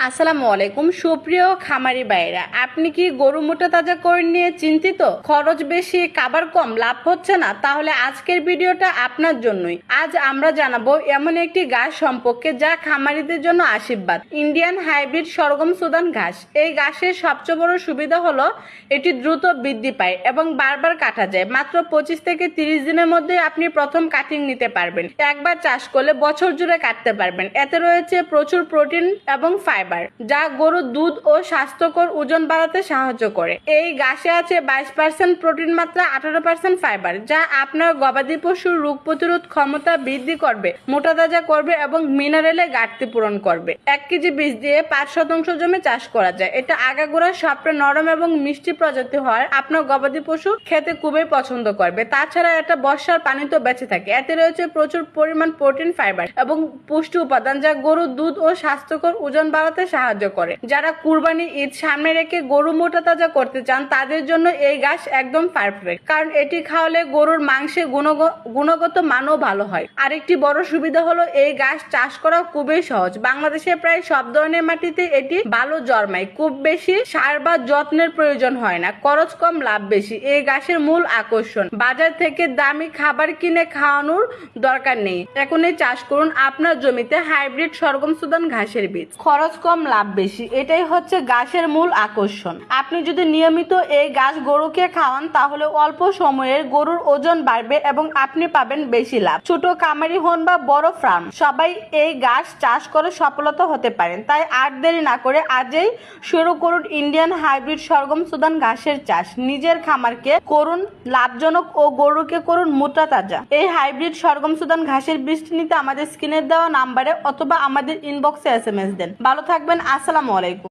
আসসালামু আলাইকুম সুপ্রিয় খামারি ভাইরা, আপনি কি গরু মোটা তাজা করে নিয়ে চিন্তিত? খরচ বেশি, খাবার কম, লাভ হচ্ছে না? তাহলে আজকের ভিডিওটা আপনার জন্যই। আজ আমরা জানাবো এমন একটি ঘাস সম্পর্কে যা খামারিদের জন্য আশীর্বাদ, ইন্ডিয়ান হাইব্রিড সরগম সুদান ঘাস। এই ঘাসের সবচেয়ে বড় সুবিধা হলো এটি দ্রুত বৃদ্ধি পায় এবং বারবার কাটা যায়। মাত্র 25 থেকে 30 দিনের মধ্যে আপনি প্রথম কাটিং নিতে পারবেন। একবার চাষ করলে বছর জুড়ে কাটতে পারবেন। এতে রয়েছে প্রচুর প্রোটিন এবং ফাইবার, যা গরুর দুধ ও স্বাস্থ্যকর ওজন বাড়াতে সাহায্য করে। এই ঘাসে আছে 22% প্রোটিন মাত্রা, 18% ফাইবার, যা আপনার গবাদি পশুর রোগ প্রতিরোধ ক্ষমতা বৃদ্ধি করবে, মোটা তাজা করবে এবং মিনারেলে ঘাটতি পূরণ করবে। 1 কেজি বীজ দিয়ে 5% জমি চাষ করা যায়। এটা আগাগোড়া সবচেয়ে নরম এবং মিষ্টি প্রজাতি হয়, আপনার গবাদি পশু খেতে খুবই পছন্দ করবে। তাছাড়া এটা বর্ষার পানিতেও বেঁচে থাকে। এতে রয়েছে প্রচুর পরিমাণ প্রোটিন, ফাইবার এবং পুষ্টি উপাদান, যা গরুর দুধ ও স্বাস্থ্যকর ওজন বাড়াতে সাহায্য করে। যারা কুরবানি ঈদ সামনে রেখে গরু মোটা তাজা করতে চান তাদের জন্য এই ঘাস একদম পারফেক্ট, কারণ এটি খাওয়ালে গরুর মাংসের গুণগত মানও ভালো হয়। আরেকটি বড় সুবিধা হলো এই ঘাস চাষ করা খুবই সহজ। বাংলাদেশে প্রায় সব ধরনের মাটিতে এটি ভালো জন্মায়। খুব বেশি সার বা যত্নের প্রয়োজন হয় না, খরচ কম, লাভ বেশি। এই ঘাসের মূল আকর্ষণ, বাজার থেকে দামি খাবার কিনে খাওয়ানোর দরকার নেই। এখনই চাষ করুন আপনার জমিতে হাইব্রিড সরগম সুদান ঘাসের বীজ। খরচ কম, লাভ বেশি, এটাই হচ্ছে ঘাসের মূল আকর্ষণ। আপনি যদি নিয়মিত এই ঘাস গরুকে খাওয়ান তাহলে অল্প সময়ের গরুর ওজন বাড়বে এবং আপনি পাবেন বেশি লাভ। ছোট খামারি হন বা বড় ফার্ম, সবাই এই ঘাস চাষ করে সফলতা হতে পারেন। তাই আর দেরি না করে আজই শুরু করুন ইন্ডিয়ান হাইব্রিড সরগম সুদান ঘাসের চাষ। নিজের খামারকে করুন লাভজনক ও গরুকে করুন মোটা তাজা। এই হাইব্রিড সরগম সুদান ঘাসের বীজটি নিতে আমাদের স্ক্রিনে দেওয়া নাম্বারে অথবা আমাদের ইনবক্সে SMS দেন। ভালো থাকবেন। আসসালামু আলাইকুম।